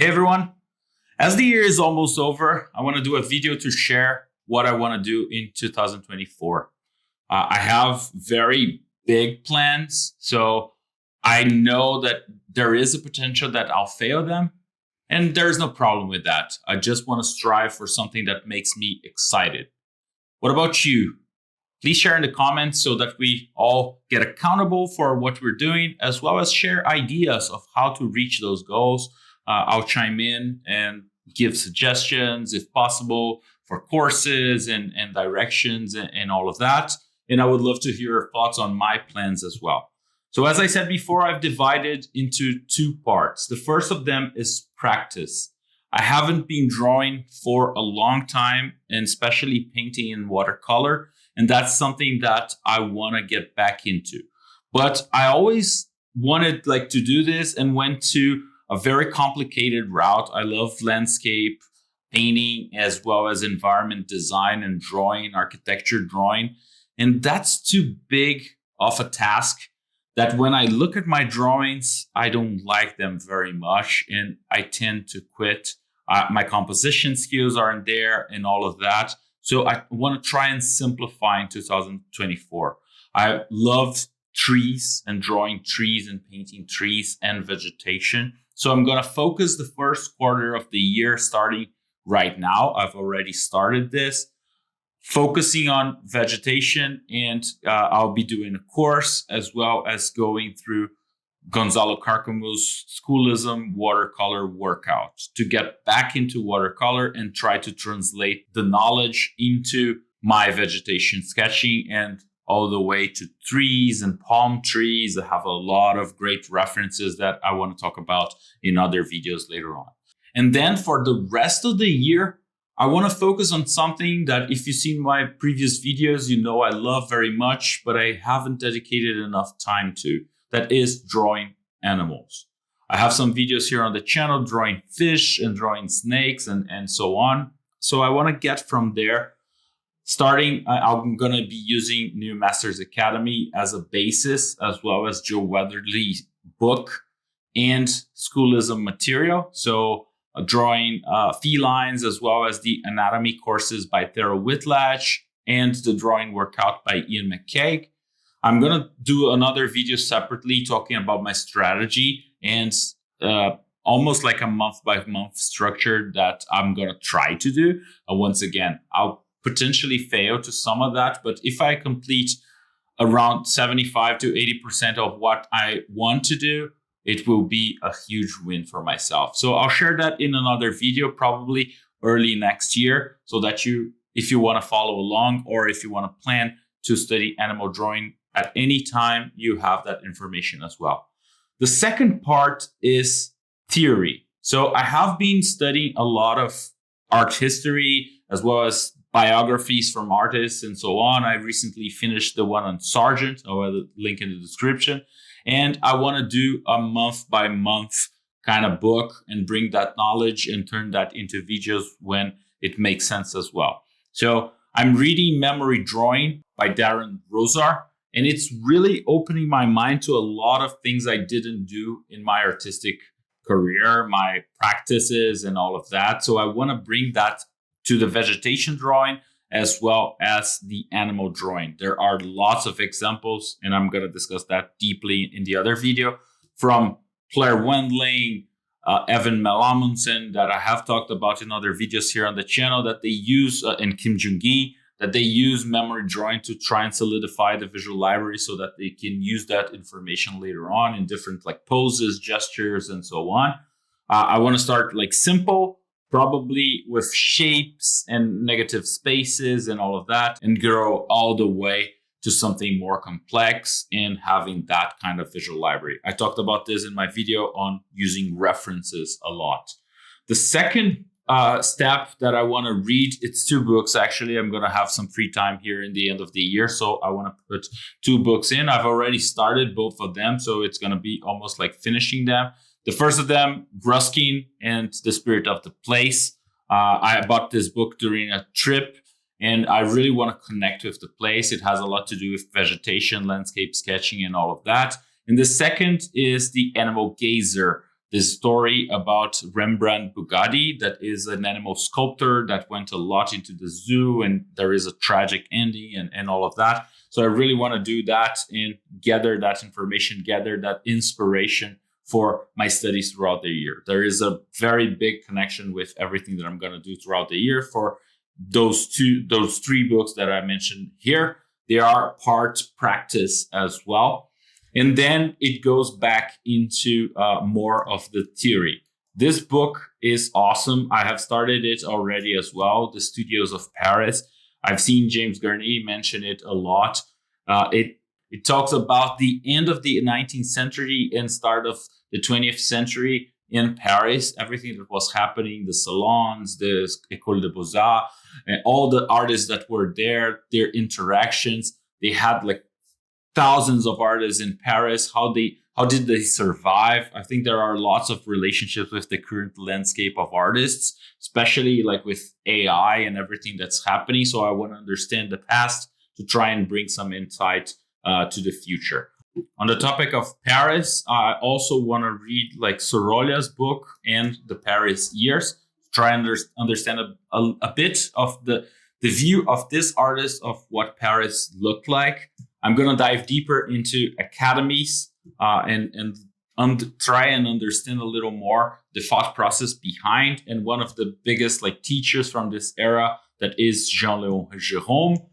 Hey everyone, as the year is almost over, I want to do a video to share what I want to do in 2024. I have very big plans, so I know that there is a potential that I'll fail them, and there's no problem with that. I just want to strive for something that makes me excited. What about you? Please share in the comments so that we all get accountable for what we're doing, as well as share ideas of how to reach those goals. I'll chime in and give suggestions, if possible, for courses and directions and all of that. And I would love to hear your thoughts on my plans as well. So as I said before, I've divided into two parts. The first of them is practice. I haven't been drawing for a long time, and especially painting in watercolor. And that's something that I want to get back into. But I always wanted to do this and went to a very complicated route. I love landscape painting as well as environment design and drawing, architecture drawing. And that's too big of a task that when I look at my drawings, I don't like them very much and I tend to quit. My composition skills aren't there and all of that. So I want to try and simplify in 2024. I love trees and drawing trees and painting trees and vegetation. So I'm going to focus the first quarter of the year starting right now. I've already started this, focusing on vegetation, and I'll be doing a course as well as going through Gonzalo Carcamo's Schoolism watercolor workout to get back into watercolor and try to translate the knowledge into my vegetation sketching and all the way to trees and palm trees. I have a lot of great references that I want to talk about in other videos later on. And then for the rest of the year, I want to focus on something that if you've seen my previous videos, you know I love very much, but I haven't dedicated enough time to. That is drawing animals. I have some videos here on the channel drawing fish and drawing snakes and so on. So I want to get from there. Starting, I'm going to be using New Masters Academy as a basis, as well as Joe Weatherly's book and Schoolism material. So drawing felines, as well as the anatomy courses by Thera Whitlatch and the drawing workout by Ian McCaig. I'm going to do another video separately talking about my strategy and almost like a month by month structure that I'm going to try to do. Once again, I'll potentially fail to some of that, but if I complete around 75 to 80% of what I want to do, it will be a huge win for myself. So I'll share that in another video, probably early next year, so that if you want to follow along or if you want to plan to study animal drawing at any time, you have that information as well. The second part is theory. So I have been studying a lot of art history as well as biographies from artists and so on. I recently finished the one on Sargent. I'll have a link in the description. And I want to do a month by month kind of book and bring that knowledge and turn that into videos when it makes sense as well. So I'm reading Memory Drawing by Darren Rosar. And it's really opening my mind to a lot of things I didn't do in my artistic career, my practices and all of that. So I want to bring that to the vegetation drawing as well as the animal drawing. There are lots of examples, and I'm going to discuss that deeply in the other video, from Claire Wendling, Evan Melamundsen, that I have talked about in other videos here on the channel, that they use, and Kim Jung-gi, that they use memory drawing to try and solidify the visual library so that they can use that information later on in different poses, gestures, and so on. I want to start simple, probably with shapes and negative spaces and all of that, and grow all the way to something more complex and having that kind of visual library. I talked about this in my video on using references a lot. The second step that I want to read, it's 2 books actually. I'm going to have some free time here in the end of the year, so I want to put 2 books in. I've already started both of them, so it's going to be almost like finishing them. The first of them, Ruskin and the Spirit of the Place. I bought this book during a trip, and I really want to connect with the place. It has a lot to do with vegetation, landscape sketching, and all of that. And the second is The Animal Gazer this story about Rembrandt Bugatti, that is an animal sculptor that went a lot into the zoo, and there is a tragic ending and all of that. So I really want to do that and gather that information, gather that inspiration for my studies throughout the year. There is a very big connection with everything that I'm going to do throughout the year. For those three books that I mentioned here, they are part practice as well. And then it goes back into more of the theory. This book is awesome. I have started it already as well, The Studios of Paris. I've seen James Gurney mention it a lot. It talks about the end of the 19th century and start of the 20th century in Paris, everything that was happening, the salons, the École des Beaux-Arts, and all the artists that were there, their interactions. They had like thousands of artists in Paris. How did they survive? I think there are lots of relationships with the current landscape of artists, especially like with AI and everything that's happening. So I want to understand the past to try and bring some insight to the future. On the topic of Paris, I also want to read like Sorola's book and the Paris Years, try and understand a bit of the view of this artist of what Paris looked like. I'm going to dive deeper into academies and try and understand a little more the thought process behind. And one of the biggest like teachers from this era, that is Jean-Léon Gérôme.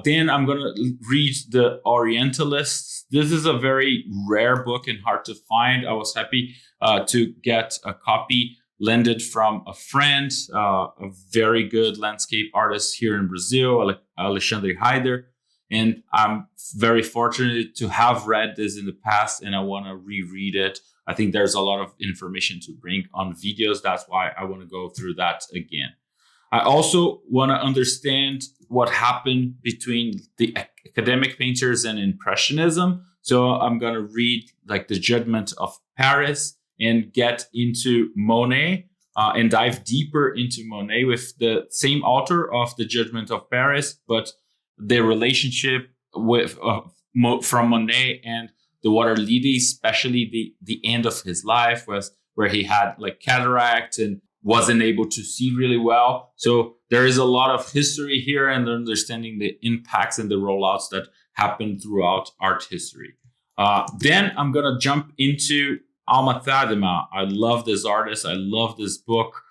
Then I'm going to read The Orientalists. This is a very rare book and hard to find. I was happy to get a copy lended from a friend, a very good landscape artist here in Brazil, Alexandre Heider. And I'm very fortunate to have read this in the past, and I want to reread it. I think there's a lot of information to bring on videos. That's why I want to go through that again. I also want to understand what happened between the academic painters and Impressionism. So I'm going to read like The Judgment of Paris and get into Monet and dive deeper into Monet with the same author of The Judgment of Paris, but the relationship with from Monet and the water lily, especially the end of his life, was where he had like cataract and wasn't able to see really well. So there is a lot of history here and understanding the impacts and the rollouts that happened throughout art history. Then I'm going to jump into Alma Tadema. I love this artist. I love this book.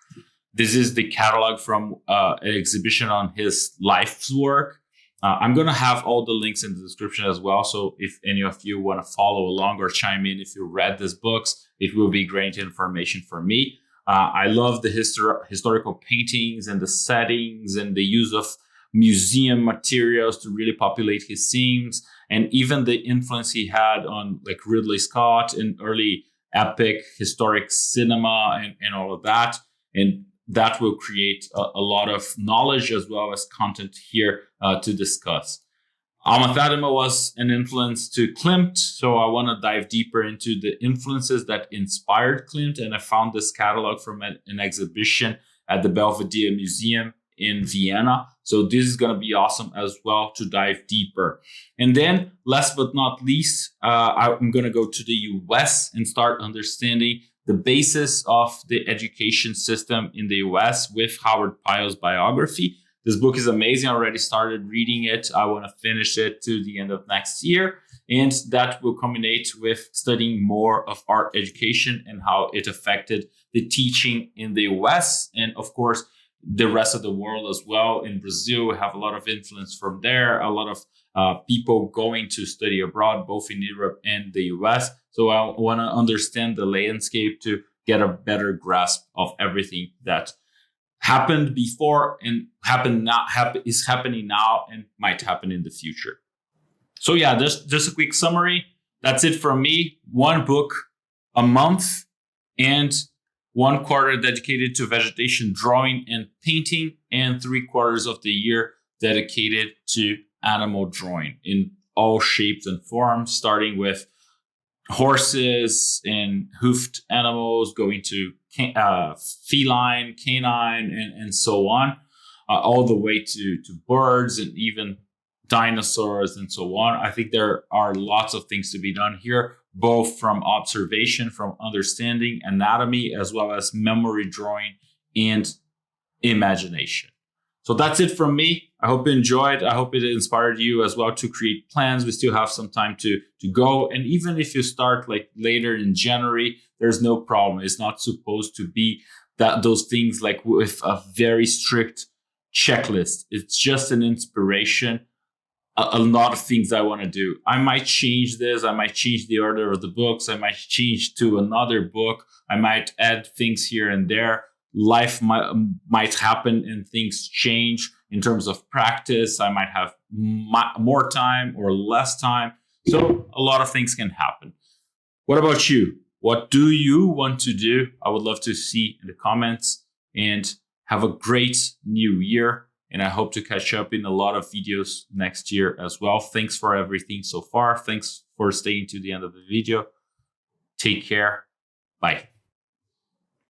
This is the catalog from an exhibition on his life's work. I'm going to have all the links in the description as well. So if any of you want to follow along or chime in if you read these books, it will be great information for me. I love the historical paintings and the settings and the use of museum materials to really populate his scenes, and even the influence he had on like Ridley Scott and early epic historic cinema and all of that. And that will create a lot of knowledge as well as content here to discuss. Alma Tadema was an influence to Klimt, so I want to dive deeper into the influences that inspired Klimt, and I found this catalog from an exhibition at the Belvedere Museum in Vienna. So this is going to be awesome as well to dive deeper. And then, last but not least, I'm going to go to the US and start understanding the basis of the education system in the US with Howard Pyle's biography. This book is amazing. I already started reading it. I want to finish it to the end of next year. And that will culminate with studying more of art education and how it affected the teaching in the US. And of course, the rest of the world as well. In Brazil, we have a lot of influence from there. A lot of people going to study abroad, both in Europe and the US. So I want to understand the landscape to get a better grasp of everything that happened before and is happening now and might happen in the future. So yeah, just a quick summary. That's it from me. One book a month and 1 quarter dedicated to vegetation drawing and painting, and 3/4 of the year dedicated to animal drawing in all shapes and forms, starting with horses and hoofed animals, going to feline, canine, and so on, all the way to birds and even dinosaurs and so on. I think there are lots of things to be done here, both from observation, from understanding anatomy, as well as memory drawing and imagination. So that's it from me. I hope you enjoyed. I hope it inspired you as well to create plans. We still have some time to go. And even if you start like later in January, there's no problem. It's not supposed to be that those things like with a very strict checklist. It's just an inspiration. A lot of things I want to do. I might change this. I might change the order of the books. I might change to another book. I might add things here and there. Life might happen and things change in terms of practice. I might have more time or less time. So a lot of things can happen. What about you? What do you want to do? I would love to see in the comments, and have a great new year. And I hope to catch up in a lot of videos next year as well. Thanks for everything so far. Thanks for staying to the end of the video. Take care. Bye.